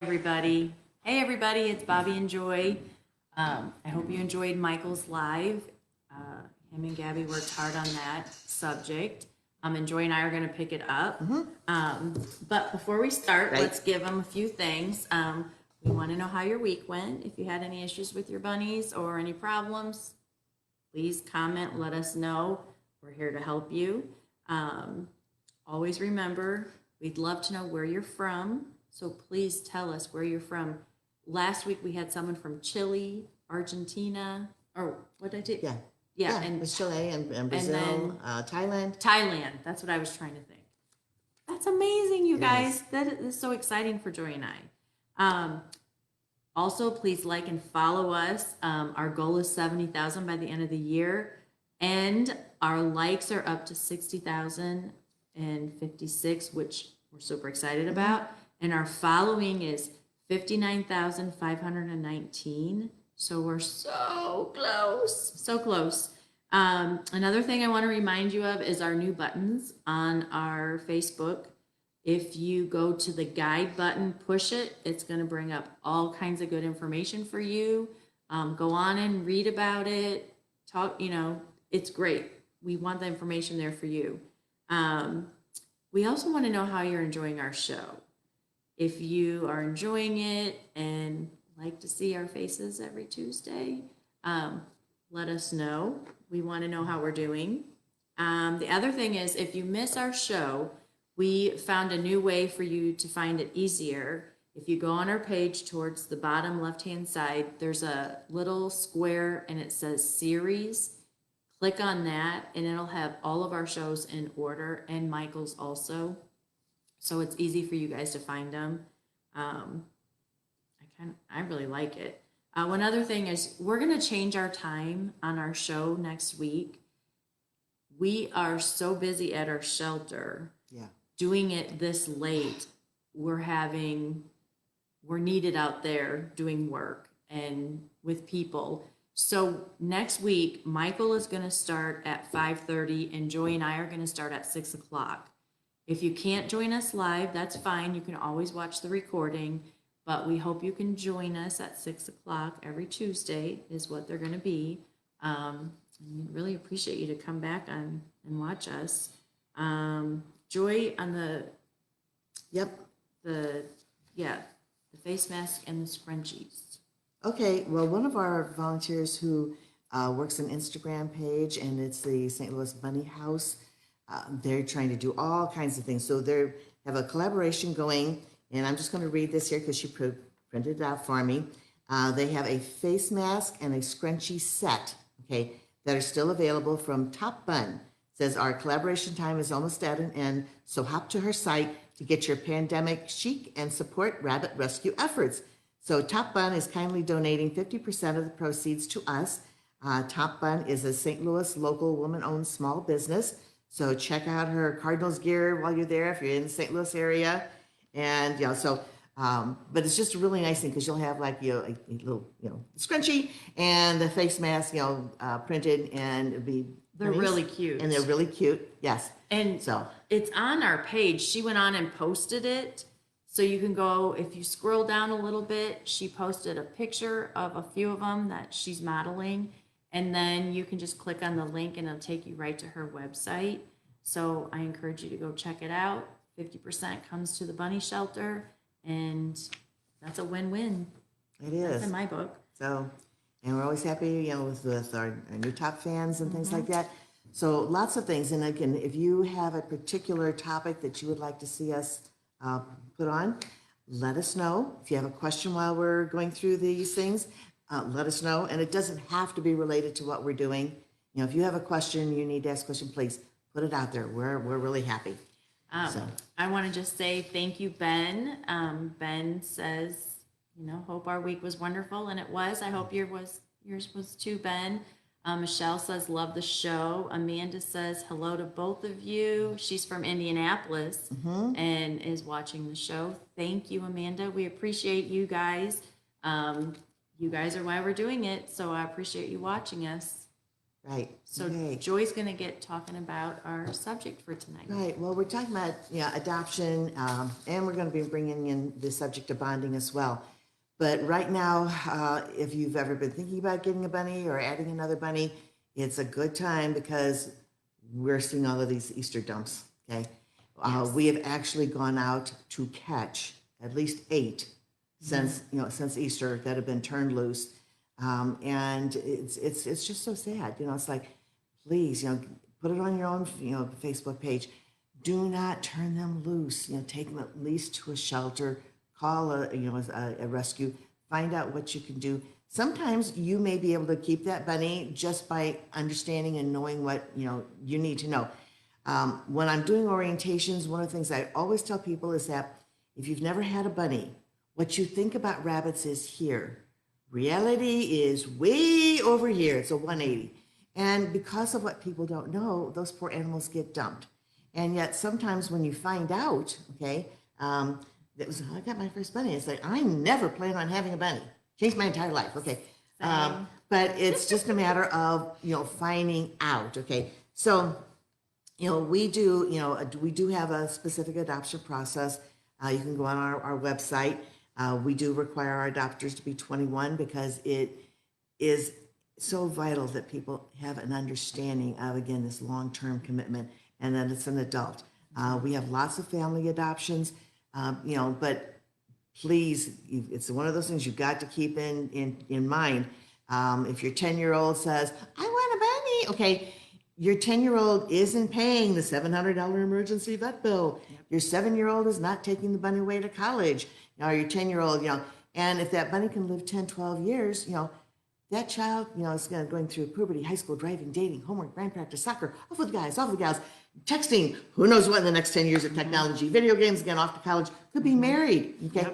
Everybody. Hey everybody, it's Bobbie and Joy. I hope you enjoyed Michael's live. Him and Gabby worked hard on that subject. And Joy and I are going to pick it up. But before we start, let's give them a few things. We want to know how your week went. If you had any issues with your bunnies or any problems, please comment, let us know. We're here to help you. Always remember, we'd love to know where you're from. So please tell us where you're from. Last week we had someone from Chile, Argentina, or what did I do? Yeah, and it's Chile and Brazil, Thailand. Thailand. That's what I was trying to think. That's amazing, you guys. That is so exciting for Joy and I. Also, please like and follow us. Our goal is 70,000 by the end of the year, and our likes are up to 60,056, which we're super excited about. And our following is 59,519. So we're so close, so close. Another thing I want to remind you of is our new buttons on our Facebook. If you go to the guide button, push it, it's going to bring up all kinds of good information for you. Go on and read about it. Talk, it's great. We want the information there for you. We also want to know how you're enjoying our show. If you are enjoying it and like to see our faces every Tuesday, let us know. We want to know how we're doing. The other thing is, if you miss our show, we found a new way for you to find it easier. If you go on our page towards the bottom left-hand side, there's a little square and it says series. Click on that and it'll have all of our shows in order, and Michael's also. So it's easy for you guys to find them. I really like it. One other thing is, we're going to change our time on our show next week. We are so busy at our shelter. Doing it this late. We're needed out there doing work and with people. So next week, Michael is going to start at 5:30 and Joy and I are going to start at 6 o'clock. If you can't join us live, that's fine. You can always watch the recording, but we hope you can join us at 6 o'clock every Tuesday is what they're going to be. And we'd really appreciate you to come back on and watch us. Joy, on the face mask and the scrunchies. Okay, well, one of our volunteers who works an Instagram page, and it's the St. Louis Bunny House. They're trying to do all kinds of things. So they have a collaboration going, and I'm just going to read this here because she printed it out for me. They have a face mask and a scrunchie set, okay, that are still available from Top Bun. It says our collaboration time is almost at an end, so hop to her site to get your pandemic chic and support rabbit rescue efforts. So Top Bun is kindly donating 50% of the proceeds to us. Top Bun is a St. Louis local woman-owned small business. So check out her Cardinals gear while you're there if you're in the St. Louis area. And, but it's just a really nice thing because you'll have like, a little, scrunchie and the face mask, printed, and it'll be They're nice. really cute. And they're really cute, yes. And so it's on our page. She went on and posted it. So you can go, if you scroll down a little bit, she posted a picture of a few of them that she's modeling. And then you can just click on the link and it'll take you right to her website. So I encourage you to go check it out. 50% comes to the bunny shelter, and that's a win-win. It is. That's in my book. So, and we're always happy, with our new top fans and things like that. So lots of things. And again, if you have a particular topic that you would like to see us put on, let us know. If you have a question while we're going through these things, let us know. And it doesn't have to be related to what we're doing. If you have a question, you need to ask a question, please put it out there. We're really happy. I want to just say thank you, Ben. Ben says, hope our week was wonderful, and it was. I hope yours was too, Ben. Michelle says, love the show. Amanda says, hello to both of you. She's from Indianapolis and is watching the show. Thank you, Amanda. We appreciate you guys. You guys are why we're doing it, so I appreciate you watching us. Right. So Okay. Joy's going to get talking about our subject for tonight. Right. Well, we're talking about adoption, and we're going to be bringing in the subject of bonding as well. But right now, if you've ever been thinking about getting a bunny or adding another bunny, it's a good time because we're seeing all of these Easter dumps. Okay. Yes. We have actually gone out to catch at least 8 since Easter that have been turned loose, and it's just so sad. It's like, please, put it on your own, Facebook page. Do not turn them loose. Take them at least to a shelter. Call a rescue. Find out what you can do. Sometimes you may be able to keep that bunny just by understanding and knowing what you need to know. When I'm doing orientations, one of the things I always tell people is that if you've never had a bunny, what you think about rabbits is here. Reality is way over here. It's a 180. And because of what people don't know, those poor animals get dumped. And yet sometimes when you find out, okay, I got my first bunny. It's like, I never plan on having a bunny. Changed my entire life. Okay. But it's just a matter of, finding out. Okay. So, we do have a specific adoption process. You can go on our website. We do require our adopters to be 21 because it is so vital that people have an understanding of, again, this long-term commitment and that it's an adult. We have lots of family adoptions, but please, it's one of those things you've got to keep in mind. If your 10-year-old says, I want a bunny, okay, your 10-year-old isn't paying the $700 emergency vet bill. Yep. Your 7-year-old is not taking the bunny away to college. Your 10-year-old, and if that bunny can live 10, 12 years, that child, is going through puberty, high school, driving, dating, homework, band practice, soccer, off with the guys, off with the gals, texting, who knows what in the next 10 years of technology, video games, again, off to college, could be married, okay?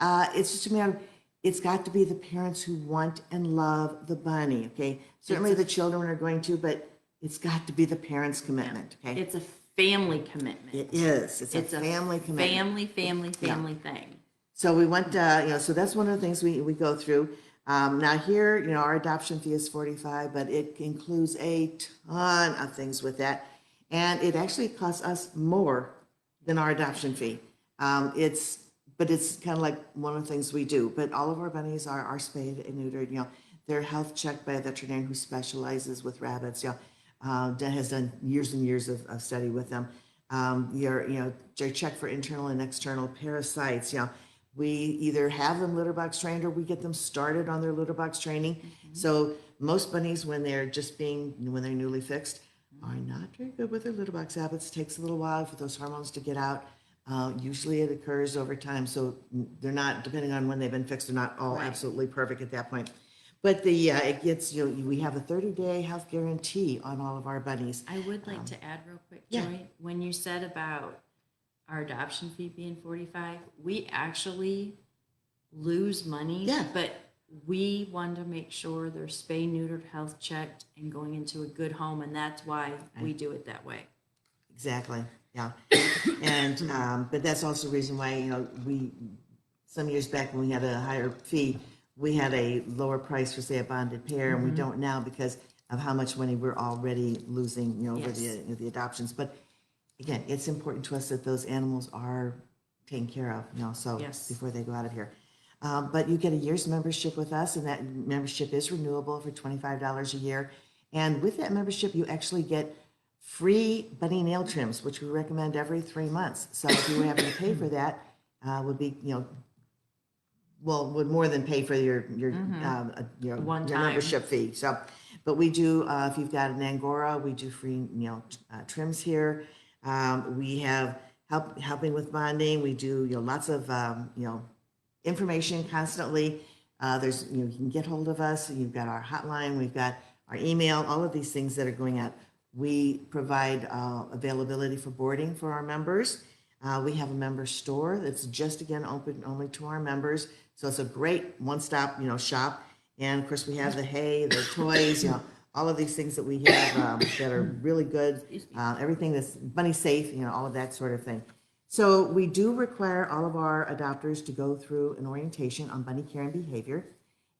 Yep. It's just a matter of, it's got to be the parents who want and love the bunny, okay? Certainly the children are going to, but it's got to be the parents' commitment, okay? It's a family commitment. It is. It's a family commitment. Family thing. So we went, so that's one of the things we go through. Now here, our adoption fee is $45, but it includes a ton of things with that. And it actually costs us more than our adoption fee. But it's kind of like one of the things we do. But all of our bunnies are spayed and neutered. They're health checked by a veterinarian who specializes with rabbits. That has done years and years of study with them. They're checked for internal and external parasites. We either have them litter box trained or we get them started on their litter box training. Mm-hmm. So most bunnies, when they're newly fixed, are not very good with their litter box habits. It takes a little while for those hormones to get out. Usually it occurs over time. So they're not, depending on when they've been fixed, they're not all absolutely perfect at that point. But it gets, we have a 30-day health guarantee on all of our bunnies. I would like to add real quick, Joy, when you said about our adoption fee being $45, we actually lose money, but we want to make sure they're spay neutered, health checked, and going into a good home, and that's why we do it that way. Exactly. Yeah. And but that's also the reason why we some years back when we had a higher fee, we had a lower price for, say, a bonded pair, and we don't now because of how much money we're already losing, over the adoptions. But again, it's important to us that those animals are taken care of, before they go out of here. But you get a year's membership with us, and that membership is renewable for $25 a year. And with that membership, you actually get free bunny nail trims, which we recommend every 3 months. So if you were having to pay for that, would be, would more than pay for your membership fee. So, but we do, if you've got an Angora, we do free, trims here. We have helping with bonding. We do, lots of, information constantly. There's, you can get hold of us. You've got our hotline. We've got our email, all of these things that are going out. We provide availability for boarding for our members. We have a member store that's just, again, open only to our members. So it's a great one-stop, shop. And of course, we have the hay, the toys, all of these things that we have that are really good. Everything that's bunny safe, all of that sort of thing. So we do require all of our adopters to go through an orientation on bunny care and behavior.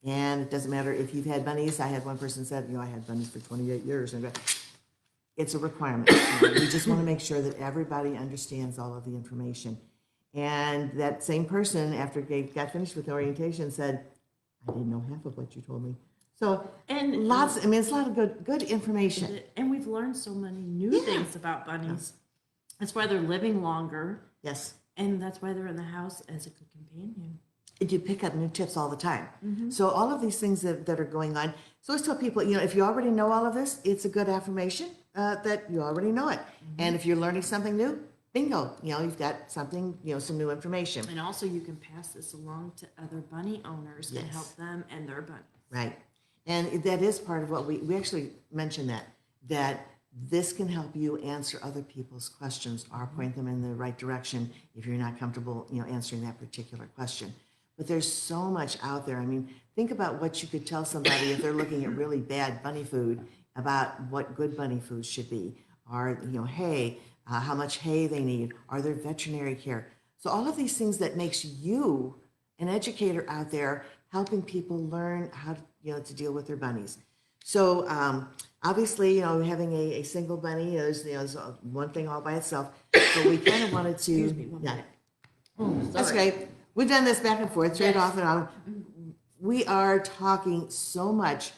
And it doesn't matter if you've had bunnies. I had one person said, I had bunnies for 28 years. And it's a requirement. We just want to make sure that everybody understands all of the information. And that same person, after they got finished with the orientation, said, I didn't know half of what you told me. So, And it's a lot of good information. And we've learned so many new things about bunnies. That's why they're living longer. Yes. And that's why they're in the house as a good companion. You pick up new tips all the time. So all of these things that are going on. So I always tell people, if you already know all of this, it's a good affirmation that you already know it. And if you're learning something new, bingo, you've got something, some new information. And also you can pass this along to other bunny owners and help them and their bunnies. Right. And that is part of what we actually mentioned that this can help you answer other people's questions or point them in the right direction if you're not comfortable, answering that particular question. But there's so much out there. I mean, think about what you could tell somebody if they're looking at really bad bunny food about what good bunny food should be, or, hay, how much hay they need, are there veterinary care? So all of these things that makes you an educator out there helping people learn how to, to deal with their bunnies. So obviously, having a single bunny is, is one thing all by itself. So we kind of wanted to, Excuse me, one minute. Oh, that's sorry. great. We've done this back and forth, straight off and on. We are talking so much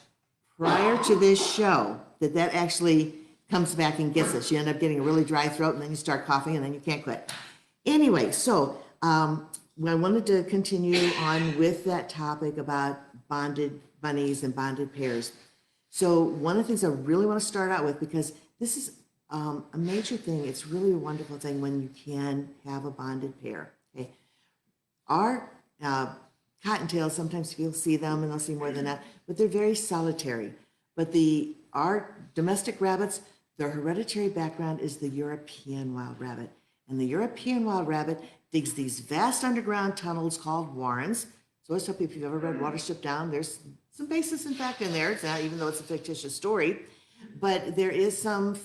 prior to this show that actually comes back and gets us. You end up getting a really dry throat, and then you start coughing, and then you can't quit. Anyway, so I wanted to continue on with that topic about bonded bunnies and bonded pairs. So one of the things I really want to start out with, because this is a major thing, it's really a wonderful thing when you can have a bonded pair. Okay, our cottontails, sometimes you'll see them and they'll see more than that, but they're very solitary. But our domestic rabbits, their hereditary background is the European wild rabbit. And the European wild rabbit digs these vast underground tunnels called warrens. So I tell people, if you've ever read Watership Down, there's some basis in fact in there. It's not, even though it's a fictitious story, but there is some,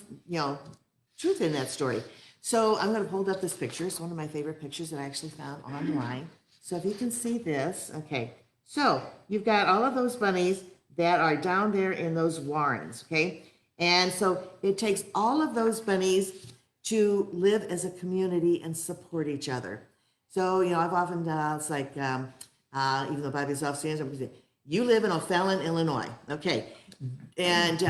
truth in that story. So I'm going to hold up this picture. It's one of my favorite pictures that I actually found online. So if you can see this, okay. So you've got all of those bunnies that are down there in those warrens, okay? And so it takes all of those bunnies to live as a community and support each other. So, I've often done, it's like, even though Bobbie's off stands, I'm going to say, you live in O'Fallon, Illinois, okay? And,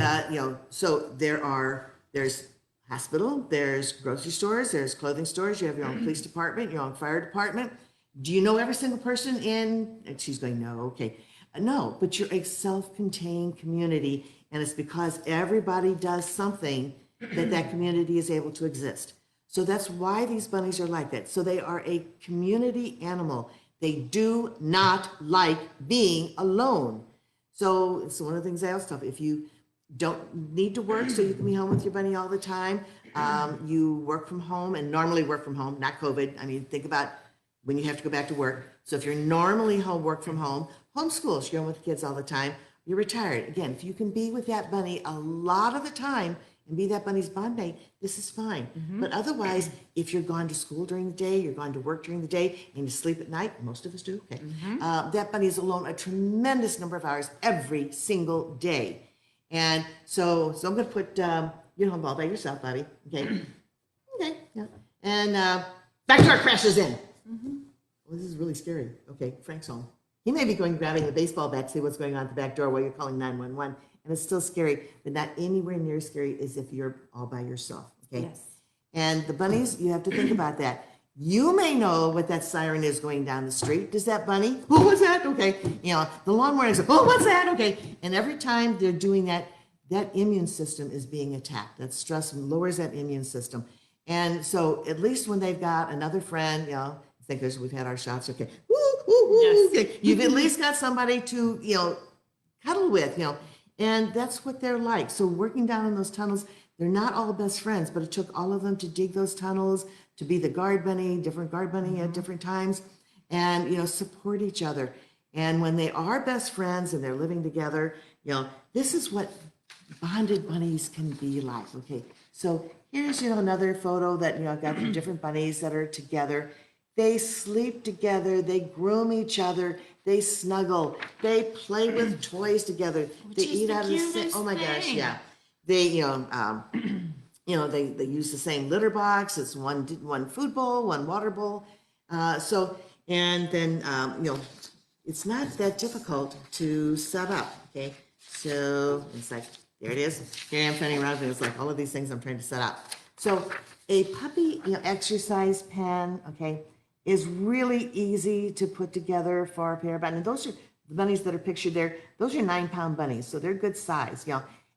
so there's hospital, there's grocery stores, there's clothing stores, you have your own police department, your own fire department. Do you know every single person in, and she's going, no, okay. No, but you're a self-contained community, and it's because everybody does something that community is able to exist. So that's why these bunnies are like that. So they are a community animal. They do not like being alone. So it's one of the things I always tell, if you don't need to work so you can be home with your bunny all the time, you work from home, and normally work from home, not COVID. I mean, think about when you have to go back to work. So if you're normally home, work from home, homeschools, you're home with the kids all the time, you're retired. Again, if you can be with that bunny a lot of the time and be that bunny's bond mate, this is fine. But otherwise, if you're gone to school during the day, you're gone to work during the day, and you sleep at night, most of us do, okay, that bunny is alone a tremendous number of hours every single day. And so I'm going to put, you're home all by yourself, Bobbie, okay? Okay, yeah. And back door crashes in. Well, this is really scary. Okay, Frank's home. He may be going grabbing the baseball bat to see what's going on at the back door while you're calling 911. And it's still scary, but not anywhere near as scary as if you're all by yourself. Okay. Yes. And the bunnies, you have to think about that. You may know what that siren is going down the street. Does that bunny? Oh, what's that? Okay. The lawnmower is, oh, what's that? Okay. And every time they're doing that, that immune system is being attacked. That stress lowers that immune system. And so at least when they've got another friend, I think we've had our shots. Okay. Woo, woo, woo. Yes. Okay. You've at least got somebody to, cuddle with, and that's what they're like. So working down in those tunnels, they're not all best friends, but it took all of them to dig those tunnels, to be the guard bunny, different guard bunny at different times, and, support each other. And when they are best friends and they're living together, this is what bonded bunnies can be like. Okay. So here's, another photo that, I've got different bunnies that are together. They sleep together, they groom each other, they snuggle, they play with toys together, they is eat the out of the same, cutest oh my gosh, thing. yeah. They, they use the same litter box. It's one food bowl, one water bowl. And then, it's not that difficult to set up, okay? So it's like, there it is. Here I am turning around, and it's like all of these things I'm trying to set up. So a puppy, exercise pen, okay, is really easy to put together for a pair of bunnies. And those are the bunnies that are pictured there. Those are 9-pound bunnies, so they're good size,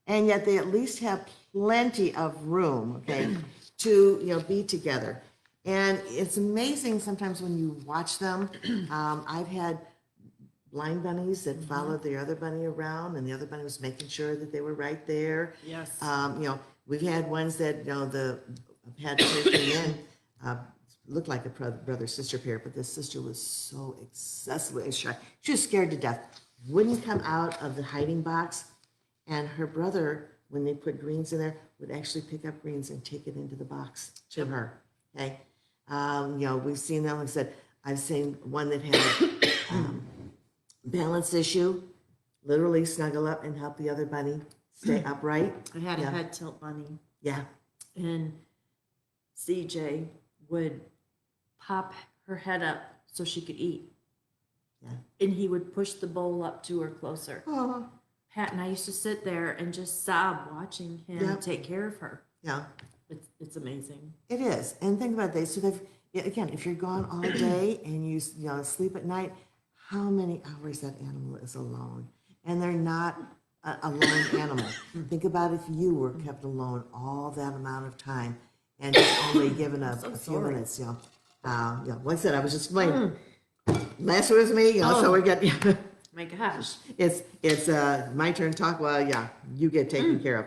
and yet they at least have plenty of room, okay, to, be together. And it's amazing sometimes when you watch them. I've had blind bunnies that followed the other bunny around, and the other bunny was making sure that they were right there. Yes. We've had ones that, the had came in, looked like a brother-sister pair, but the sister was so excessively shy. She was scared to death. Wouldn't come out of the hiding box, and her brother, when they put greens in there, would actually pick up greens and take it into the box to her. Okay, we've seen them. Like I said, I've seen one that had balance issue, literally snuggle up and help the other bunny stay upright. I had a head tilt bunny, Yeah, and CJ would pop her head up so she could eat. yeah. And he would push the bowl up to her closer. Oh, Pat and I used to sit there and just sob watching him Yep. take care of her. yeah. It's amazing. It is. And think about this. So they've, again, if you're gone all day and you sleep at night, how many hours that animal is alone? And they're not a lone animal. Think about if you were kept alone all that amount of time and just only given a few minutes, like I said, I was just explaining. Last was me, so we're getting, My gosh. it's my turn to talk. Well, you get taken care of.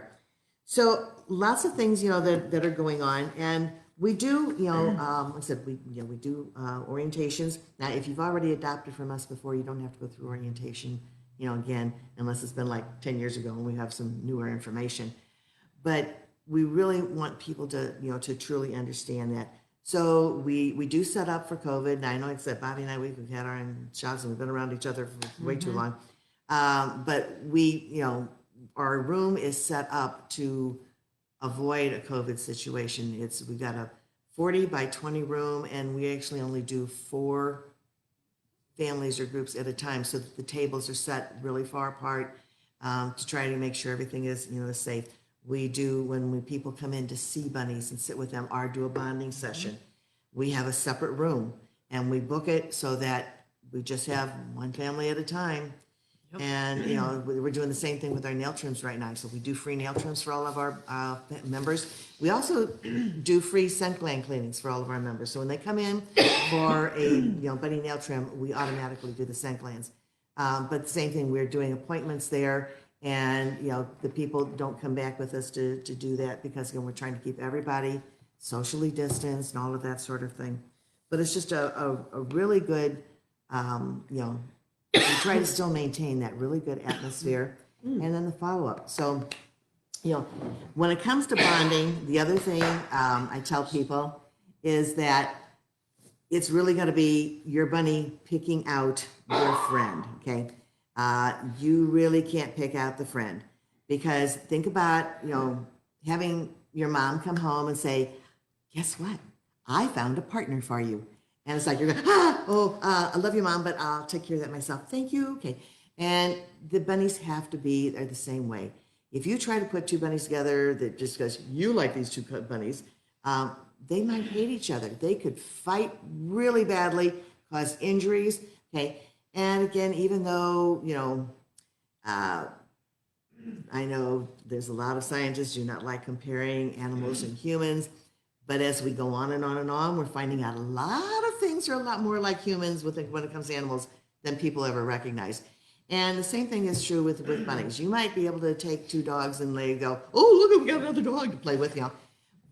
So lots of things, that are going on, and we do, like I said, we do orientations. Now, if you've already adopted from us before, you don't have to go through orientation, again, unless it's been like 10 years ago and we have some newer information. But we really want people to, to truly understand that. So we do set up for COVID. And I know it's that Bobbie and I, we've had our own shots and we've been around each other for way too long. But we, our room is set up to avoid a COVID situation. We've got a 40 by 20 room, and we actually only do 4 families or groups at a time, so that the tables are set really far apart, to try to make sure everything is, is safe. We do, when people come in to see bunnies and sit with them, or do a bonding session, we have a separate room, and we book it so that we just have one family at a time. And, we're doing the same thing with our nail trims right now. So we do free nail trims for all of our members. We also do free scent gland cleanings for all of our members. So when they come in for a, bunny nail trim, we automatically do the scent glands. But the same thing, we're doing appointments there. And, the people don't come back with us to do that because, we're trying to keep everybody socially distanced and all of that sort of thing. But it's just a really good, we try to still maintain that really good atmosphere. And then the follow-up. So, when it comes to bonding, the other thing I tell people is that it's really going to be your bunny picking out your friend, okay? You really can't pick out the friend, because think about, having your mom come home and say, guess what? I found a partner for you. And it's like, you're going, I love you, Mom, but I'll take care of that myself. Thank you. Okay. And the bunnies have to be, they're the same way. If you try to put 2 bunnies together that just because you like these 2 bunnies, they might hate each other. They could fight really badly, cause injuries. Okay. And again, even though, I know there's a lot of scientists do not like comparing animals and humans, but as we go on and on and on, we're finding out a lot of things are a lot more like humans when it comes to animals than people ever recognize. And the same thing is true with bunnies. You might be able to take 2 dogs and they go, oh, look, we got another dog to play with,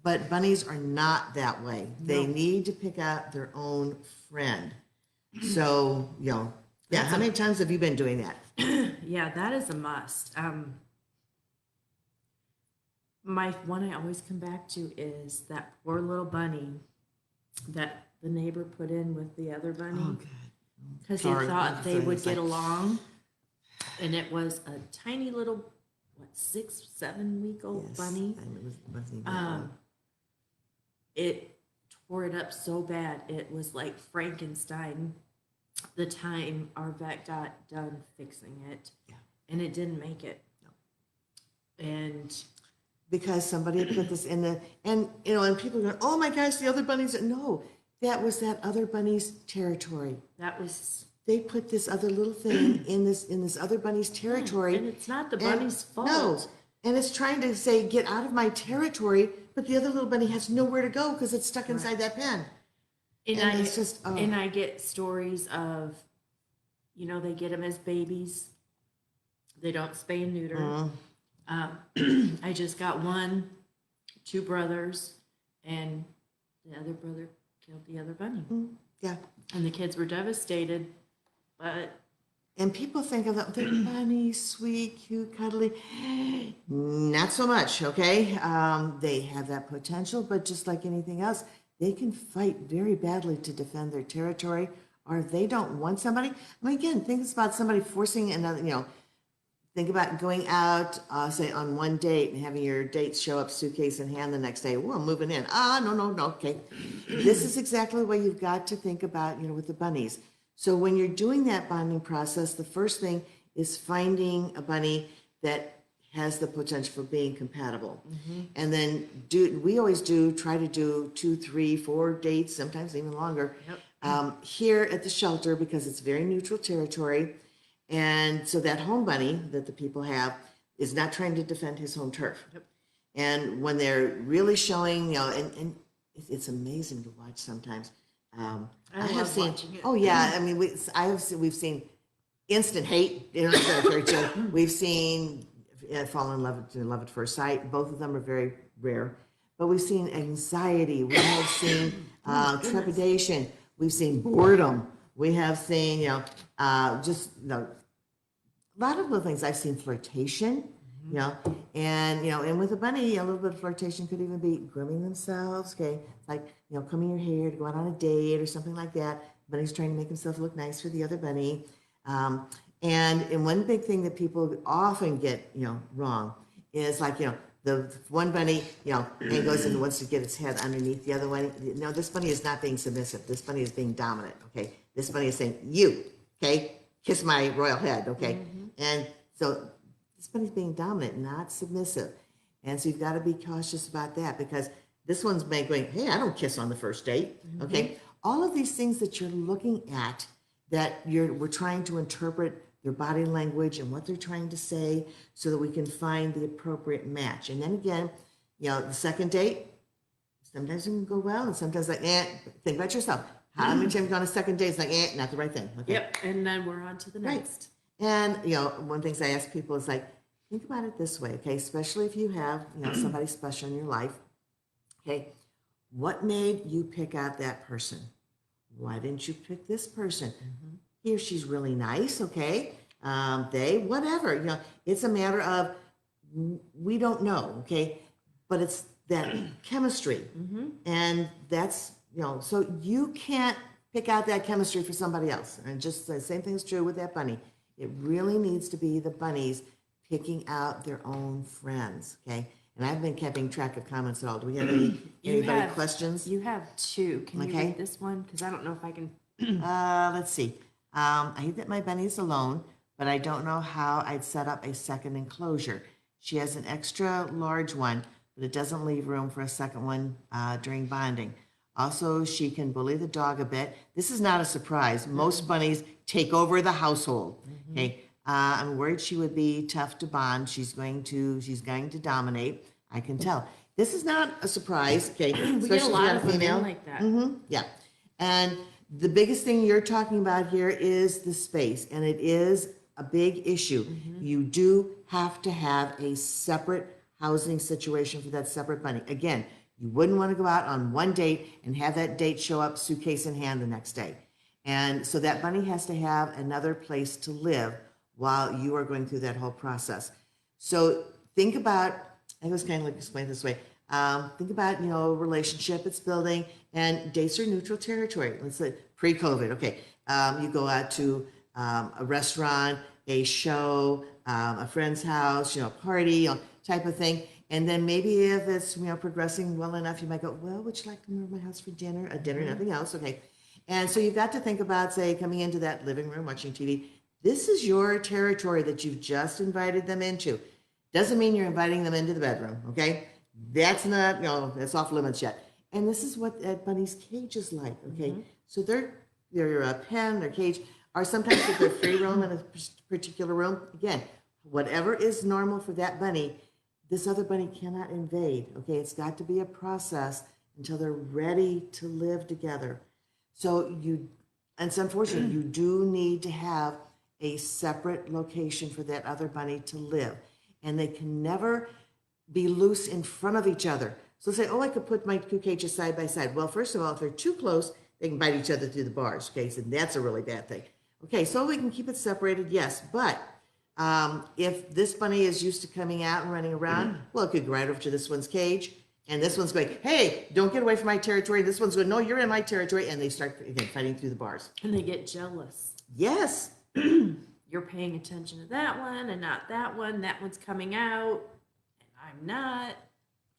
But bunnies are not that way. No. They need to pick out their own friend. So, how many times have you been doing that? Yeah, that is a must. My one I always come back to is that poor little bunny that the neighbor put in with the other bunny. Oh, God. Because he Sorry, thought they would it's get like- along. And it was a tiny little, 6, 7-week-old Yes, bunny. and it wasn't even It tore it up so bad. It was like Frankenstein the time our vet got done fixing it. Yeah. And it didn't make it. No. And because somebody had put this in the, and and people are going, oh my gosh, the other bunnies. No, that was that other bunny's territory. that was, They put this other little thing in this other bunny's territory. and it's not the and- bunny's fault. No, and it's trying to say, get out of my territory, but the other little bunny has nowhere to go because it's stuck inside that pen. And it's just, oh. And I get stories of, they get them as babies. They don't spay and neuter. I just got 2 brothers, and the other brother killed the other bunny. Yeah. And the kids were devastated, but And people think of the bunny, sweet, cute, cuddly. Not so much, okay? They have that potential, but just like anything else, they can fight very badly to defend their territory, or if they don't want somebody. I mean, again, think about somebody forcing another, think about going out, say, on one date and having your date show up suitcase in hand the next day. Well, I'm moving in. No, okay. This is exactly the way you've got to think about, with the bunnies. So when you're doing that bonding process, the first thing is finding a bunny that has the potential for being compatible. And then we always try to do 2, 3, 4 dates, sometimes even longer, here at the shelter, because it's very neutral territory. And so that home bunny that the people have is not trying to defend his home turf. And when they're really showing, and it's amazing to watch sometimes. I have seen, watching it. oh yeah, I mean, we've seen instant hate in our territory too. We've seen fall in love at first sight. Both of them are very rare. But we've seen anxiety. We have seen trepidation. We've seen boredom. We have seen, just a lot of little things. I've seen flirtation, and with a bunny, a little bit of flirtation could even be grooming themselves. Okay, like combing your hair to go out on a date or something like that. Bunny's trying to make himself look nice for the other bunny. And one big thing that people often get wrong is like the one bunny and goes and wants to get its head underneath the other one. No, this bunny is not being submissive. This bunny is being dominant. Okay, this bunny is saying, you, okay, kiss my royal head. Okay, and so this bunny's being dominant, not submissive. And so you've got to be cautious about that, because this one's going, hey, I don't kiss on the first date. Okay, all of these things that you're looking at, that we're trying to interpret their body language and what they're trying to say, so that we can find the appropriate match. And then again, the second date, sometimes it can go well, and sometimes like, think about yourself. How many times you go on a second date, it's like, not the right thing. Okay. Yep, and then we're on to the next. And, one of the things I ask people is like, think about it this way, okay? Especially if you have, somebody special in your life, okay? What made you pick out that person? Why didn't you pick this person? He or she's really nice, okay? Whatever, it's a matter of, we don't know, okay? But it's that chemistry. And that's, so you can't pick out that chemistry for somebody else. And just the same thing is true with that bunny. It really needs to be the bunnies picking out their own friends, okay? And I've been keeping track of comments at all. Do we have anybody questions? You have 2. Can you Okay. read this one? Because I don't know if I can. Let's see. I hate that my bunny's alone, but I don't know how I'd set up a second enclosure. She has an extra large one, but it doesn't leave room for a second one during bonding. Also, she can bully the dog a bit. This is not a surprise. Most bunnies take over the household. Okay, I'm worried she would be tough to bond. She's going to dominate. I can tell. This is not a surprise. Okay, We get a lot of women like that. Yeah, and the biggest thing you're talking about here is the space, and it is a big issue. You do have to have a separate housing situation for that separate bunny. Again, you wouldn't want to go out on one date and have that date show up suitcase in hand the next day. And so that bunny has to have another place to live while you are going through that whole process. So think about, I was kind of like explain it this way. Think about, a relationship it's building, and dates are neutral territory. Let's say pre-COVID. Okay. You go out to a restaurant, a show, a friend's house, party, type of thing. And then maybe if it's, progressing well enough, you might go, well, would you like to come over to my house for dinner? A dinner, nothing else. Okay. And so you've got to think about, say, coming into that living room, watching TV. This is your territory that you've just invited them into. Doesn't mean you're inviting them into the bedroom, okay? That's not, that's off limits yet. And this is what that bunny's cage is like, okay? So their pen, their cage, are sometimes if they're free roam in a particular room. Again, whatever is normal for that bunny, this other bunny cannot invade, okay? It's got to be a process until they're ready to live together. So and it's unfortunate, you do need to have a separate location for that other bunny to live. And they can never be loose in front of each other. So say, I could put my two cages side by side. Well, first of all, if they're too close, they can bite each other through the bars, okay? So that's a really bad thing. Okay, so we can keep it separated, yes, but if this bunny is used to coming out and running around, well, it could go right over to this one's cage, and this one's going, hey, don't get away from my territory. This one's going, no, you're in my territory, and they start, again, fighting through the bars. And they get jealous. Yes. You're paying attention to that one and not that one. That one's coming out, and I'm not.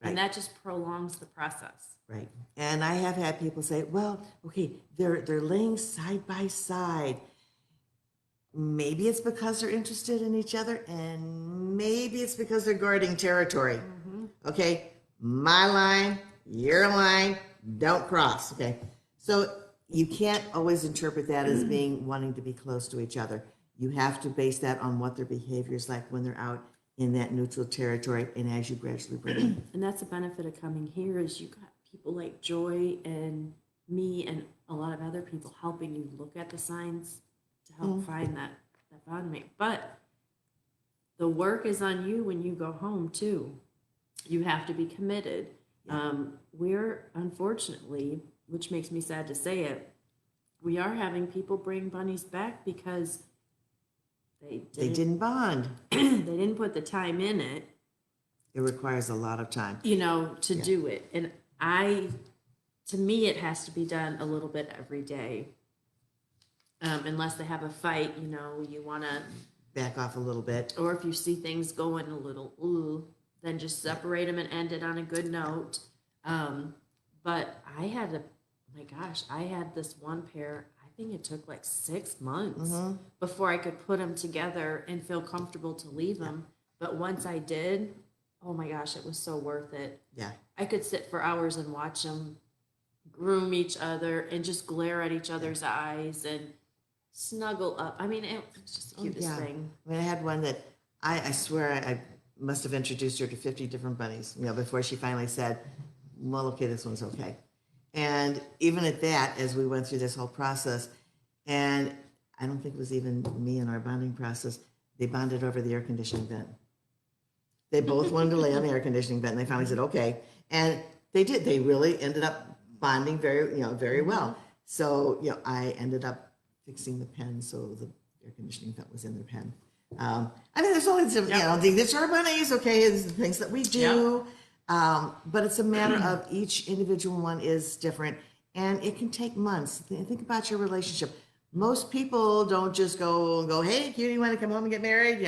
Right. And that just prolongs the process. Right. And I have had people say, well, okay, they're laying side by side. Maybe it's because they're interested in each other, and maybe it's because they're guarding territory. Okay, my line, your line, don't cross. Okay, so you can't always interpret that as being wanting to be close to each other. You have to base that on what their behavior is like when they're out in that neutral territory, and as you gradually bring them. And that's the benefit of coming here is you got people like Joy and me and a lot of other people helping you look at the signs to help find that bond mate. But the work is on you when you go home too. You have to be committed. We're unfortunately, which makes me sad to say it, we are having people bring bunnies back because they didn't bond. They didn't put the time in it. It requires a lot of time, to do it. And to me, it has to be done a little bit every day. Unless they have a fight, you want to back off a little bit. Or if you see things going a little, then just separate them and end it on a good note. But I had this one pair, I think it took like 6 months before I could put them together and feel comfortable to leave them. But once I did, oh my gosh, it was so worth it. Yeah. I could sit for hours and watch them groom each other and just glare at each other's eyes and snuggle up. I mean, it was just the cutest thing. I mean, I had one that I swear I must have introduced her to 50 different bunnies, before she finally said, well, okay, this one's okay. And even at that, as we went through this whole process, and I don't think it was even me in our bonding process, they bonded over the air conditioning vent. They both wanted to lay on the air conditioning vent, and they finally said, okay. And they did. They really ended up bonding very well. So, I ended up fixing the pen so the air conditioning vent was in their pen. I mean, there's always some, these are bunnies, okay, it's the things that we do. But it's a matter of each individual one is different, and it can take months. Think about your relationship. Most people don't just go, hey, cutie, you want to come home and get married?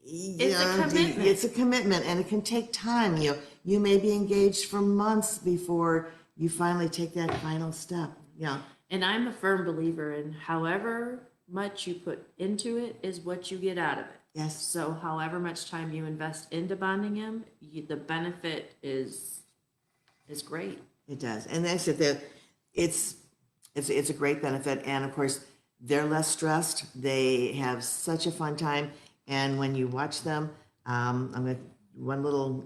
It's a commitment. It's a commitment, and it can take time. You may be engaged for months before you finally take that final step. And I'm a firm believer in however much you put into it is what you get out of it. Yes. So however much time you invest into bonding him, the benefit is great. It does. And that's it. It's a great benefit. And of course, they're less stressed. They have such a fun time. And when you watch them, I'm going to one little,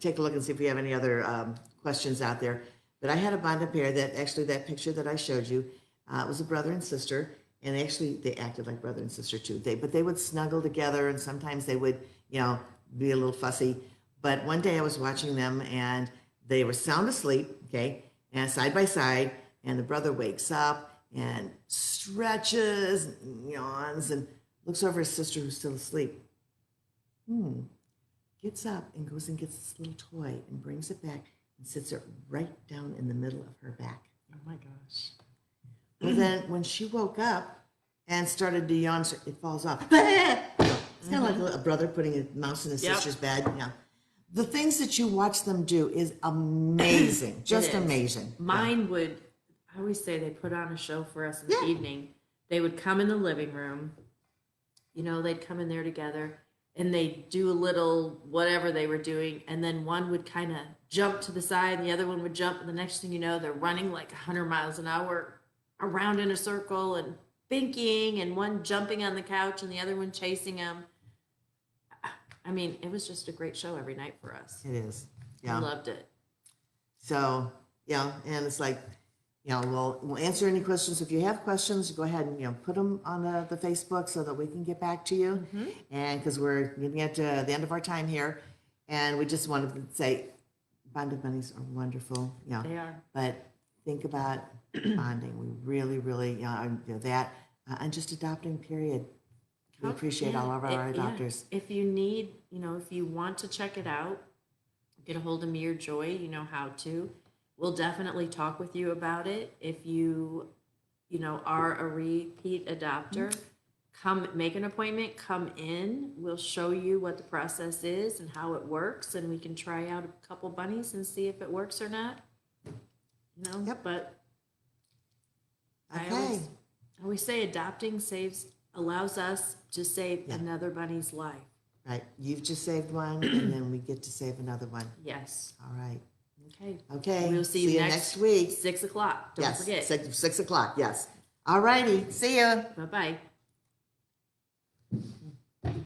take a look and see if we have any other questions out there. But I had a bonded pair that picture that I showed you, it was a brother and sister. And actually, they acted like brother and sister too. But they would snuggle together, and sometimes they would, be a little fussy. But one day I was watching them, and they were sound asleep, okay, and side by side. And the brother wakes up and stretches, and yawns, and looks over his sister who's still asleep. gets up and goes and gets this little toy and brings it back and sits it right down in the middle of her back. Oh my gosh. Well, then when she woke up and started to yawn, it falls off. It's kind of like a brother putting a mouse in his sister's bed. Yeah. The things that you watch them do is amazing. Just It is. amazing. Mine would, I always say they put on a show for us in the evening. They would come in the living room. You know, they'd come in there together and they'd do a little whatever they were doing. And then one would kind of jump to the side and the other one would jump. And the next thing you know, they're running like 100 miles an hour around in a circle and thinking, and one jumping on the couch and the other one chasing them. I mean, it was just a great show every night for us. It is. I Yeah. loved it. So, yeah, and it's like, you know, we'll answer any questions. If you have questions, go ahead and, you know, put them on the Facebook so that we can get back to you. And because we're getting at the end of our time here, and we just wanted to say, bonded bunnies are wonderful. Yeah. They are. But think about bonding. We really, really, that, and just adopting, period. We appreciate all of our adopters. If you need, you know, if you want to check it out, get a hold of me or Joy, you know how to. We'll definitely talk with you about it. If you know, are a repeat adopter, come make an appointment, come in. We'll show you what the process is and how it works, and we can try out a couple bunnies and see if it works or not. You know, but Okay. I always say adopting allows us to save another bunny's life. Right. You've just saved one, and then we get to save another one. Yes. All right. Okay. Okay. We'll see you next week. 6 o'clock. Don't forget. 6 o'clock. Yes. All righty. See ya. Bye-bye.